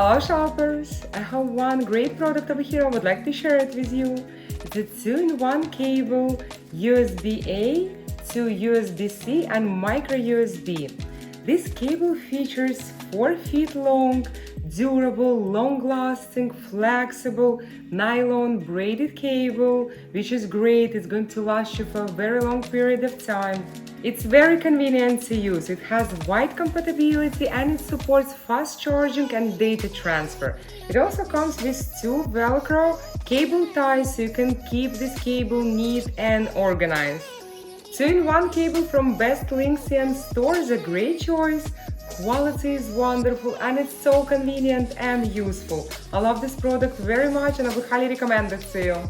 Hello shoppers! I have one great product over here I would like to share it with you. It's a 2-in-1 cable, USB-A to USB-C and micro USB. This cable features 4 feet long, durable, long-lasting, flexible, nylon braided cable, which is great. It's going to last you for a very long period of time. It's very convenient to use. It has wide compatibility and it supports fast charging and data transfer. It also comes with 2 Velcro cable ties so you can keep this cable neat and organized. 2-in-1 cable from BestLink-cn store is a great choice. Quality is wonderful and it's so convenient and useful. I love this product very much and I would highly recommend it to you.